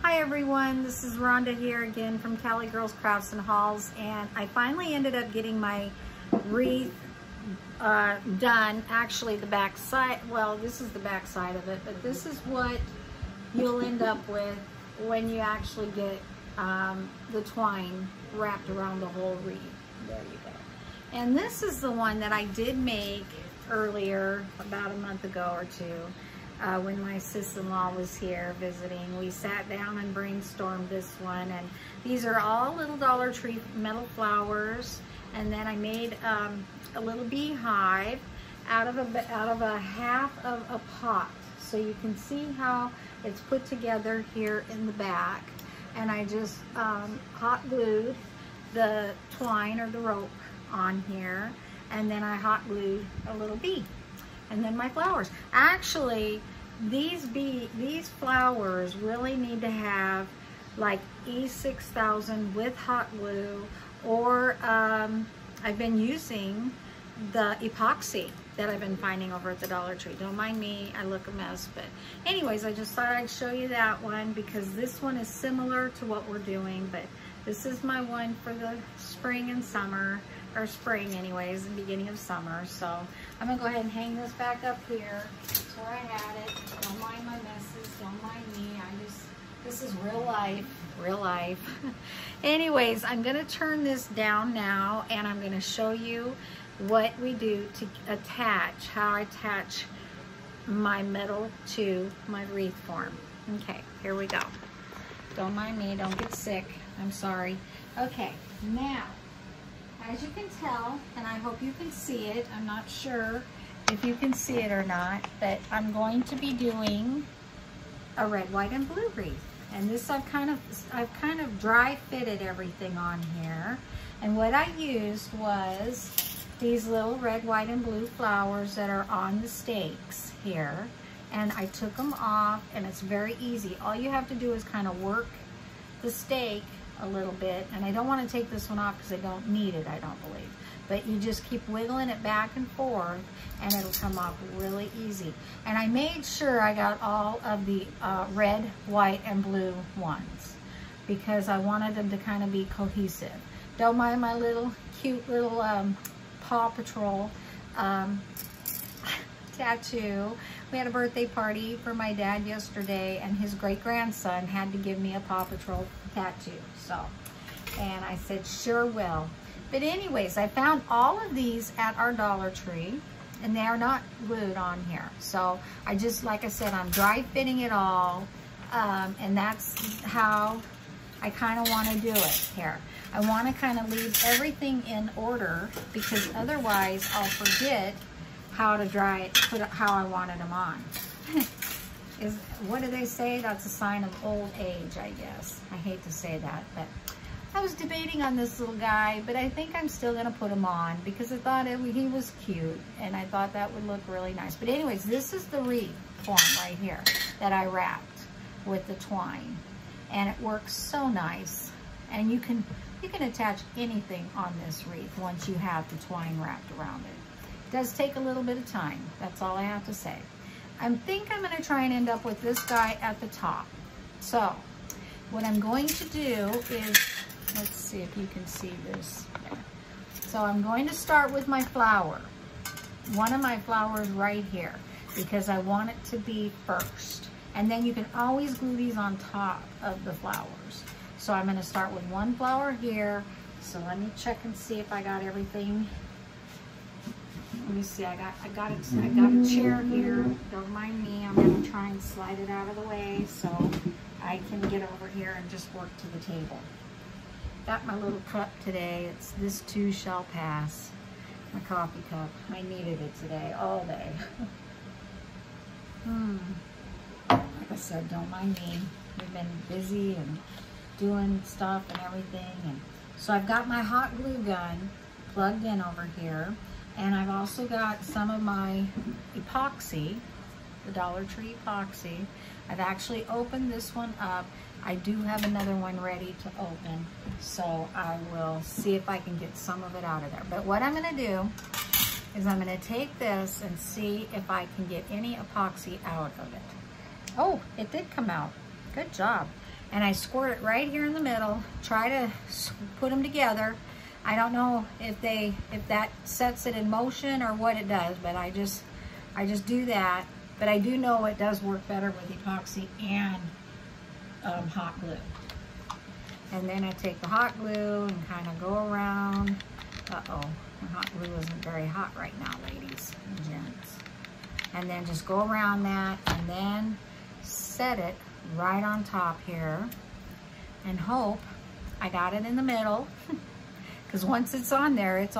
Hi everyone, this is Rhonda here again from Cali Girls Crafts and Hauls, and I finally ended up getting my wreath done. Actually the back side, well this is the back side of it, but this is what you'll end up with when you actually get the twine wrapped around the whole wreath. There you go. And this is the one that I did make earlier, about a month ago or two. When my sister-in-law was here visiting, we sat down and brainstormed this one, and these are all little Dollar Tree metal flowers. And then I made a little beehive out of a half of a pot, so you can see how it's put together here in the back. And I just hot glued the twine or the rope on here, and then I hot glued a little bee. And then my flowers. Actually, these flowers really need to have like E6000 with hot glue, or I've been using the epoxy that I've been finding over at the Dollar Tree. Don't mind me, I look a mess, but anyways, I just thought I'd show you that one because this one is similar to what we're doing, but this is my one for the spring and summer, or spring anyways, the beginning of summer. So I'm gonna go ahead and hang this back up here. That's where I had it. Don't mind my messes, don't mind me. This is real life, real life. Anyways, I'm gonna turn this down now, and I'm gonna show you what we do to attach, how I attach my metal to my wreath form. Okay, here we go. Don't mind me, don't get sick, I'm sorry. Okay, now, as you can tell, and I hope you can see it, I'm not sure if you can see it or not, but I'm going to be doing a red, white, and blue wreath. And this I've kind of dry fitted everything on here. And what I used was these little red, white, and blue flowers that are on the stakes here. And I took them off, and it's very easy. All you have to do is kind of work the stake a little bit, and I don't want to take this one off because I don't need it, I don't believe. But you just keep wiggling it back and forth, and it'll come off really easy. And I made sure I got all of the red, white, and blue ones because I wanted them to kind of be cohesive. Don't mind my little cute little Paw Patrol tattoo. We had a birthday party for my dad yesterday, and his great-grandson had to give me a Paw Patrol tattoo. So, and I said, sure will. But anyways, I found all of these at our Dollar Tree, and they are not glued on here. So I just, like I said, I'm dry fitting it all, and that's how I kind of want to do it here. I want to kind of leave everything in order because otherwise I'll forget how to dry it, put it how I wanted them on. What do they say? That's a sign of old age, I guess. I hate to say that, but I was debating on this little guy, but I think I'm still gonna put him on because I thought he was cute, and I thought that would look really nice. But anyways, this is the wreath form right here that I wrapped with the twine, and it works so nice. And you can attach anything on this wreath once you have the twine wrapped around it. It does take a little bit of time. That's all I have to say. I think I'm gonna try and end up with this guy at the top. So what I'm going to do is, let's see if you can see this. So I'm going to start with my flower. One of my flowers right here because I want it to be first. And then you can always glue these on top of the flowers. So I'm gonna start with one flower here. So let me check and see if I got everything. Let me see, I got a chair here. Don't mind me, I'm gonna try and slide it out of the way so I can get over here and just work to the table. Got my little cup today. It's this too shall pass. My coffee cup. I needed it today, all day. Like I said, don't mind me. We've been busy and doing stuff and everything. And so I've got my hot glue gun plugged in over here. And I've also got some of my epoxy, the Dollar Tree epoxy. I've actually opened this one up. I do have another one ready to open, so I will see if I can get some of it out of there. But what I'm gonna do is I'm gonna take this and see if I can get any epoxy out of it. Oh, it did come out. Good job. and I squirt it right here in the middle. Try to put them together. I don't know if that sets it in motion or what it does, but I just do that. But I do know it does work better with epoxy and hot glue. And then I take the hot glue and kind of go around. Uh-oh, my hot glue isn't very hot right now, ladies and gents. And then just go around that and then set it right on top here and hope I got it in the middle. Because once it's on there, it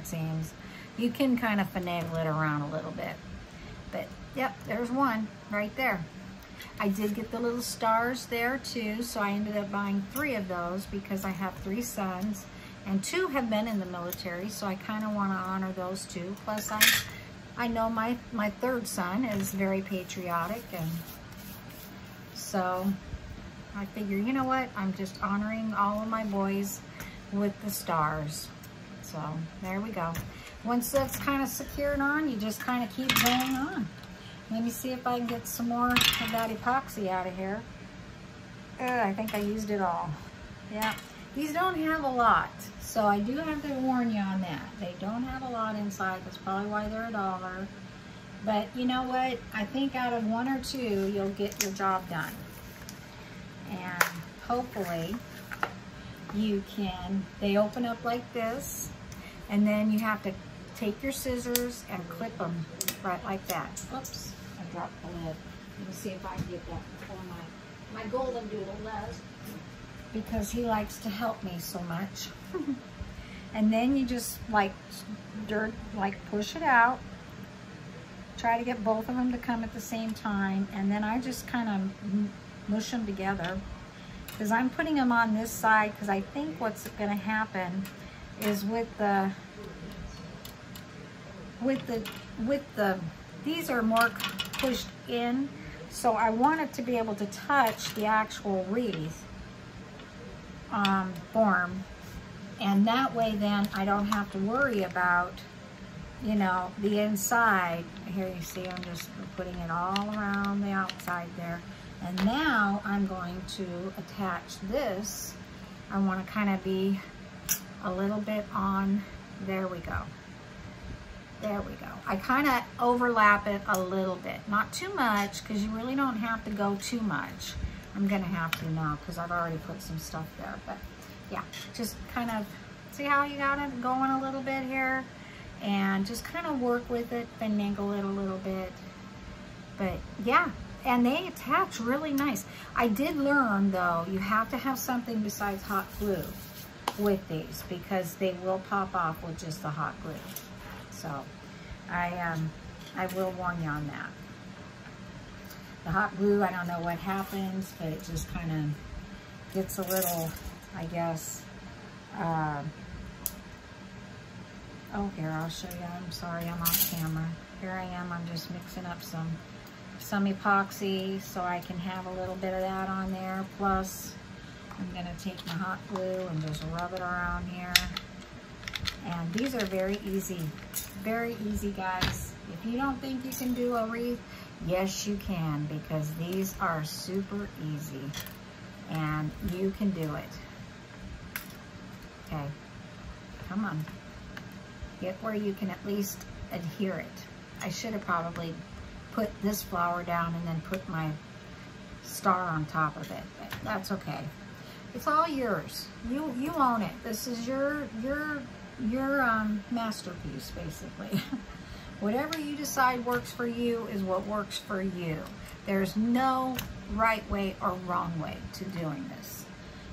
seems. You can kind of finagle it around a little bit. But, yep, there's one right there. I did get the little stars there too, so I ended up buying 3 of those because I have 3 sons, and 2 have been in the military, so I kind of want to honor those too. Plus, I know my 3rd son is very patriotic, and so I figure, you know what, I'm just honoring all of my boys with the stars. So there we go. Once that's kind of secured on, you just kind of keep going on. Let me see if I can get some more of that epoxy out of here. I think I used it all. Yeah, these don't have a lot, so I do have to warn you on that. They don't have a lot inside. That's probably why they're $1. But you know what? I think out of 1 or 2, you'll get your job done. And hopefully you can, they open up like this, and then you have to take your scissors and clip them right like that. Oops, I dropped the lid. Let me see if I can get that before my golden doodle does, because he likes to help me so much. And then you just like push it out. Try to get both of them to come at the same time, and then I just kind of mush them together. Because I'm putting them on this side, because I think what's going to happen is with the these are more pushed in, so I want it to be able to touch the actual wreath form, and that way then I don't have to worry about, you know, the inside. Here you see I'm just putting it all around the outside there. And now I'm going to attach this. I want to kind of be a little bit on, there we go. There we go. I kind of overlap it a little bit. Not too much, because you really don't have to go too much. I'm going to have to now, because I've already put some stuff there. But yeah, just kind of, see how you got it going a little bit here? And just kind of work with it, finagle it a little bit. But yeah. And they attach really nice. I did learn, though, you have to have something besides hot glue with these, because they will pop off with just the hot glue. So I will warn you on that. The hot glue, I don't know what happens, but it just kind of gets a little, I guess, oh, here, I'll show you. I'm sorry, I'm off camera. Here I am, I'm just mixing up some epoxy so I can have a little bit of that on there. Plus, I'm going to take my hot glue and just rub it around here. And these are very easy, guys. If you don't think you can do a wreath, yes you can, because these are super easy and you can do it. Okay, come on. Get where you can at least adhere it. I should have probably put this flower down and then put my star on top of it, but that's okay. It's all yours. You own it. This is your masterpiece, basically. Whatever you decide works for you is what works for you. There's no right way or wrong way to doing this.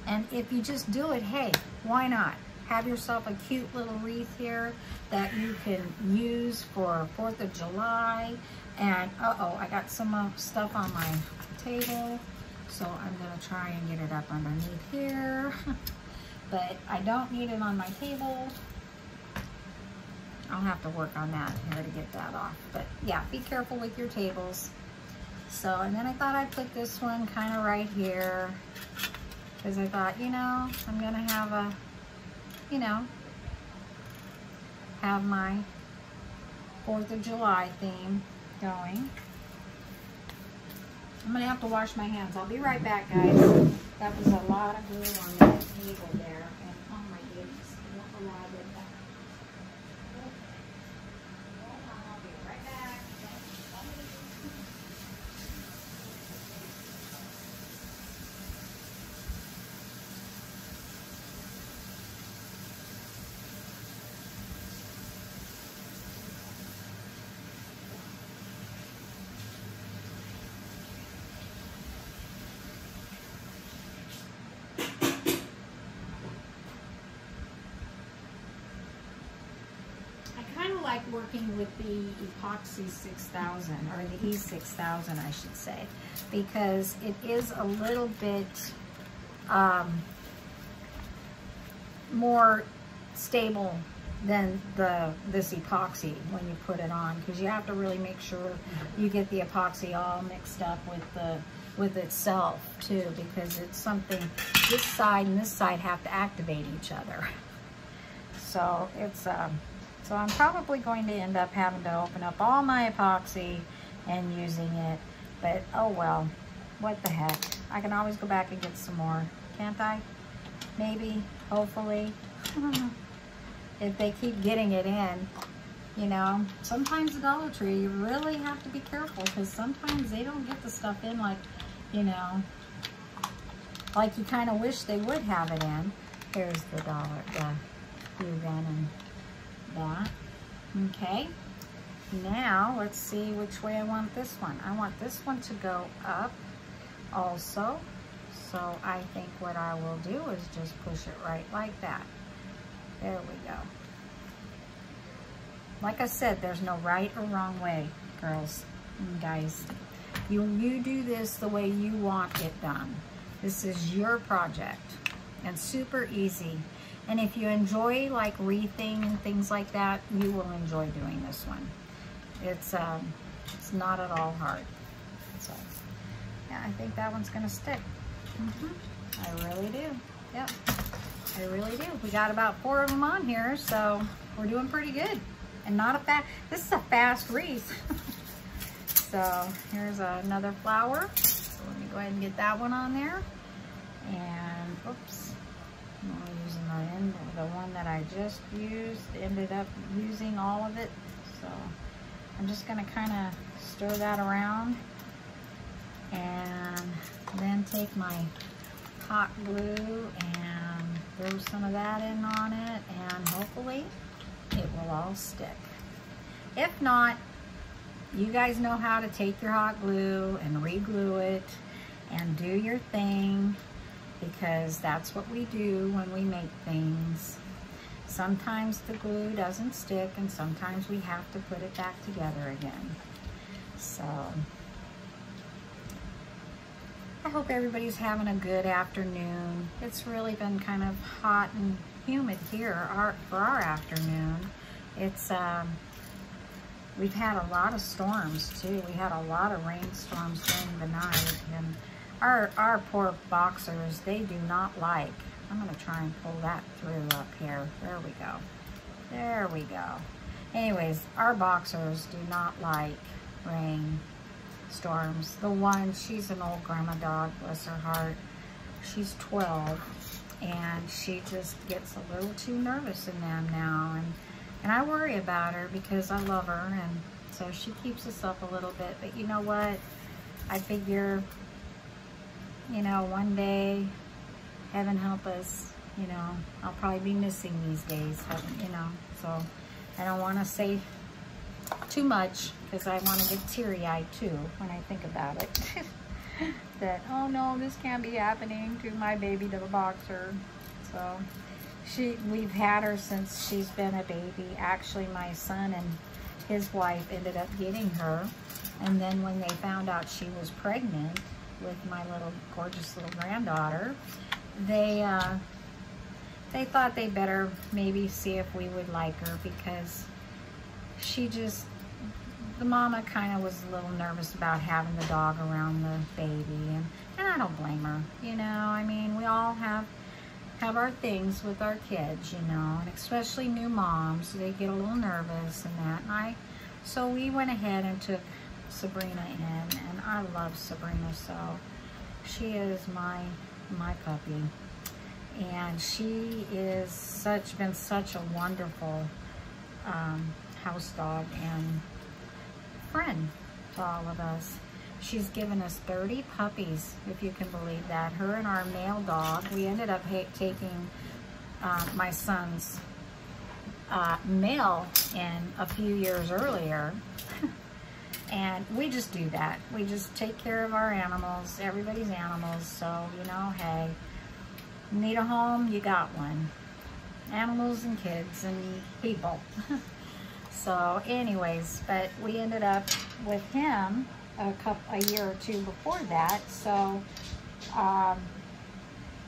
And if you just do it, hey, why not? Have yourself a cute little wreath here that you can use for 4th of July. And uh-oh, I got some stuff on my table, so I'm gonna try and get it up underneath here. But I don't need it on my table. I'll have to work on that here to get that off. But yeah, be careful with your tables. So, and then I thought I'd put this one kind of right here, because I thought, you know, I'm gonna have a, you know, have my 4th of July theme going. I'm gonna have to wash my hands. I'll be right back, guys. That was a lot of glue on that table there, and oh my goodness, I don't know why I did that. Hold on, I'll be right back. Like working with the epoxy 6000 or the E6000 I should say, because it is a little bit more stable than this epoxy when you put it on, because you have to really make sure you get the epoxy all mixed up with itself too, because it's something, this side and this side have to activate each other. So it's so I'm probably going to end up having to open up all my epoxy and using it, but oh well, what the heck. I can always go back and get some more, can't I? Maybe, hopefully. If they keep getting it in, you know. Sometimes at Dollar Tree, you really have to be careful, because sometimes they don't get the stuff in like, you know, like you kind of wish they would have it in. Here's the glue gun and that. Okay, now let's see which way I want this one. I want this one to go up also, so I think what I will do is just push it right like that. There we go. Like I said, there's no right or wrong way, girls and guys. You do this the way you want it done. This is your project, and super easy. And if you enjoy like wreathing and things like that, you will enjoy doing this one. It's not at all hard. So yeah, I think that one's gonna stick. I really do. Yep, I really do. We got about 4 of them on here, so we're doing pretty good. And not a fast. This is a fast wreath. So here's another flower. So let me go ahead and get that one on there. And oops. I'm only using the one that I just used, ended up using all of it. So I'm just gonna kind of stir that around and then take my hot glue and throw some of that in on it, and hopefully it will all stick. If not, you guys know how to take your hot glue and re-glue it and do your thing, because that's what we do when we make things. Sometimes the glue doesn't stick, and sometimes we have to put it back together again. So I hope everybody's having a good afternoon. It's really been kind of hot and humid here for our afternoon. It's we've had a lot of storms too. We had a lot of rainstorms during the night, and our poor boxers, they do not like. I'm gonna try and pull that through up here. There we go. There we go. Anyways, our boxers do not like rain storms. The one, she's an old grandma dog, bless her heart. She's 12, and she just gets a little too nervous in them now. And I worry about her because I love her, and so she keeps us up a little bit. But you know what? I figure, you know, one day, heaven help us, you know, I'll probably be missing these days, you know. So I don't want to say too much, because I want to get teary-eyed too when I think about it. That, oh no, this can't be happening to my baby little boxer. So we've had her since she's been a baby. Actually, my son and his wife ended up getting her, and then when they found out she was pregnant with my little gorgeous little granddaughter, they thought they better maybe see if we would like her, because she just, the mama kind of was a little nervous about having the dog around the baby, and I don't blame her, you know. I mean, we all have our things with our kids, you know, and especially new moms, they get a little nervous and that. And so we went ahead and took Sabrina in, and I love Sabrina, so she is my my puppy. And she is been such a wonderful house dog and friend to all of us. She's given us 30 puppies, if you can believe that. Her and our male dog, we ended up taking my son's male in a few years earlier. And we just do that. We just take care of our animals, everybody's animals. So, you know, hey, need a home, you got one. Animals and kids and people. So anyways, but we ended up with him a year or two before that. So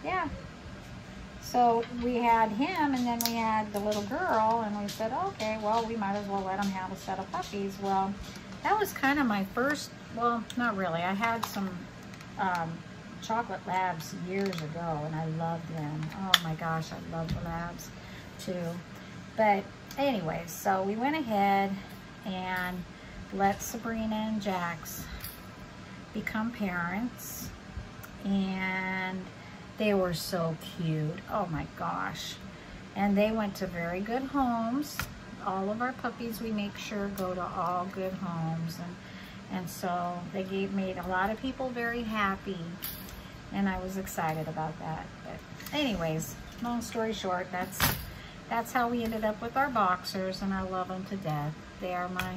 yeah, so we had him, and then we had the little girl, and we said, okay, well, we might as well let him have a set of puppies. Well, that was kind of my first, well, not really. I had some chocolate labs years ago, and I loved them. Oh my gosh, I love the labs too. But anyways, so we went ahead and let Sabrina and Jax become parents, and they were so cute. Oh my gosh. And they went to very good homes. All of our puppies, we make sure, go to all good homes, and so they made a lot of people very happy, and I was excited about that. But anyways, long story short, that's how we ended up with our boxers, and I love them to death. They are my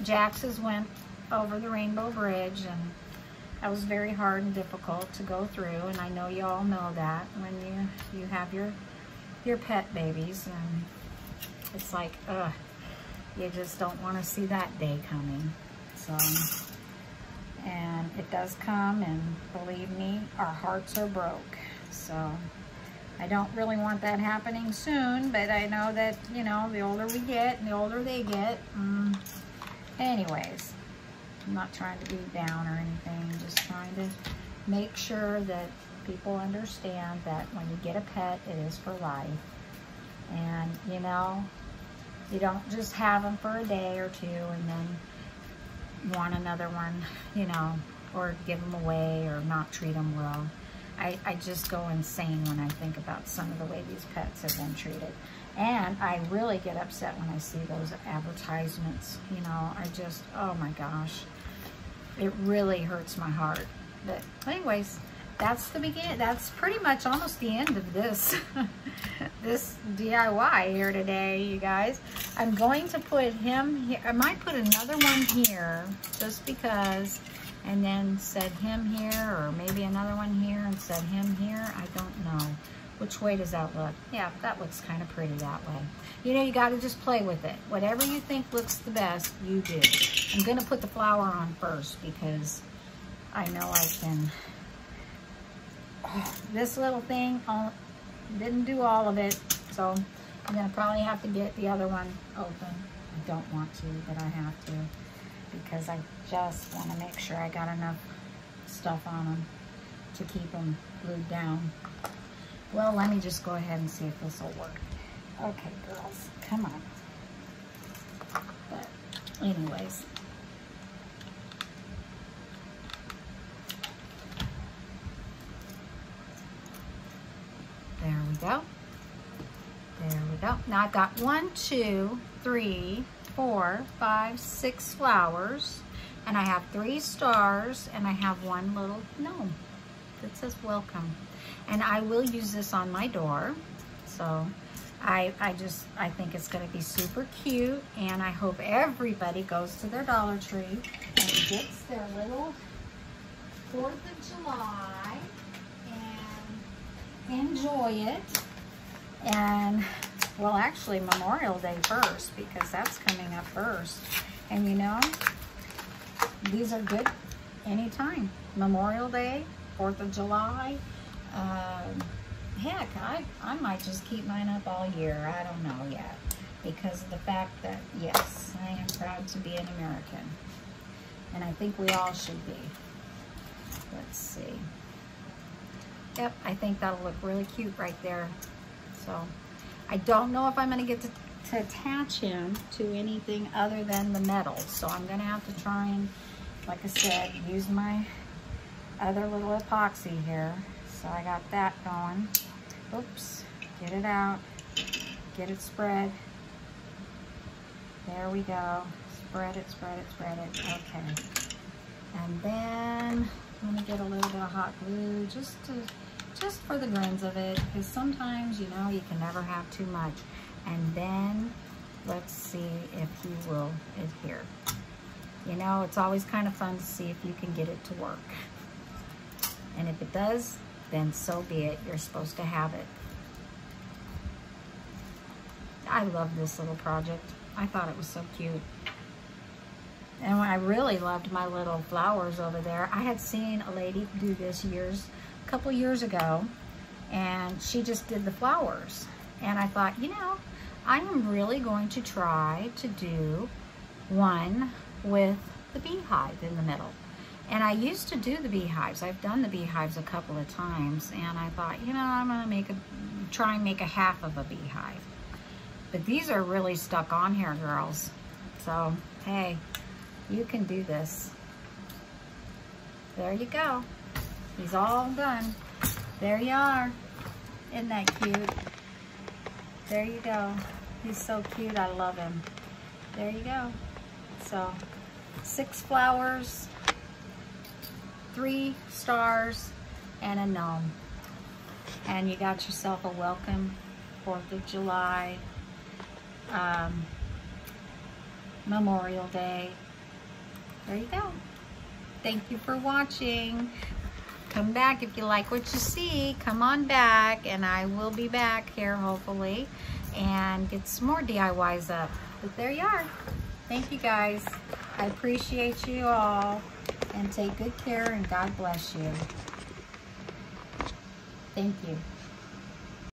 Jax's went over the Rainbow Bridge, and that was very hard and difficult to go through, and I know you all know that when you have your pet babies, and it's like, ugh, you just don't want to see that day coming. So, and it does come, and believe me, our hearts are broke. So I don't really want that happening soon, but I know that, you know, the older we get and the older they get. Anyways, I'm not trying to be down or anything, just trying to make sure that people understand that when you get a pet, it is for life. And, you know, you don't just have them for a day or two and then want another one, you know, or give them away or not treat them well. I just go insane when I think about some of the way these pets have been treated. And I really get upset when I see those advertisements, you know. I just, oh my gosh, it really hurts my heart. But anyways, that's the beginning. That's pretty much almost the end of this this DIY here today, you guys. I'm going to put him here. I might put another one here just because, and then set him here, or maybe another one here and set him here. I don't know. Which way does that look? Yeah, that looks kind of pretty that way. You know, you got to just play with it. Whatever you think looks the best, you do. I'm going to put the flower on first because I know I can. This little thing didn't do all of it, so I'm going to probably have to get the other one open. I don't want to, but I have to, because I just want to make sure I got enough stuff on them to keep them glued down. Well, let me just go ahead and see if this will work. Okay, girls, come on. But anyways, there we go. There we go. Now I've got 1, 2, 3, 4, 5, 6 flowers, and I have 3 stars, and I have 1 little gnome that says welcome. And I will use this on my door. So I think it's going to be super cute, and I hope everybody goes to their Dollar Tree and gets their little 4th of July and enjoy it. And, well, actually Memorial Day first, because that's coming up first. And you know, these are good anytime. Memorial Day, 4th of July. Heck, I might just keep mine up all year. I don't know yet, because of the fact that, yes, I am proud to be an American, and I think we all should be. Let's see. Yep, I think that'll look really cute right there. So I don't know if I'm going to get to attach him to anything other than the metal, so I'm going to have to try and, like I said, use my other little epoxy here. So I got that going. Oops, get it out, get it spread. There we go. Spread it, spread it, spread it. Okay. And then let me get a little bit of hot glue just for the grains of it, because sometimes, you know, you can never have too much. And then let's see if he will adhere. You know, it's always kind of fun to see if you can get it to work. And if it does, then so be it. You're supposed to have it. I love this little project. I thought it was so cute. And I really loved my little flowers over there. I had seen a lady do this a couple years ago, and she just did the flowers. And I thought, you know, I am really going to try to do one with the beehive in the middle. And I used to do the beehives. I've done the beehives a couple of times, and I thought, you know, I'm gonna try and make a half of a beehive. But these are really stuck on here, girls. So, hey, you can do this. There you go. He's all done. There you are. Isn't that cute? There you go. He's so cute. I love him. There you go. So, 6 flowers, 3 stars, and a gnome. And you got yourself a welcome 4th of July, Memorial Day. There you go. Thank you for watching. Come back if you like what you see. Come on back, and I will be back here hopefully and get some more DIYs up. But there you are. Thank you guys. I appreciate you all, and take good care, and God bless you. Thank you.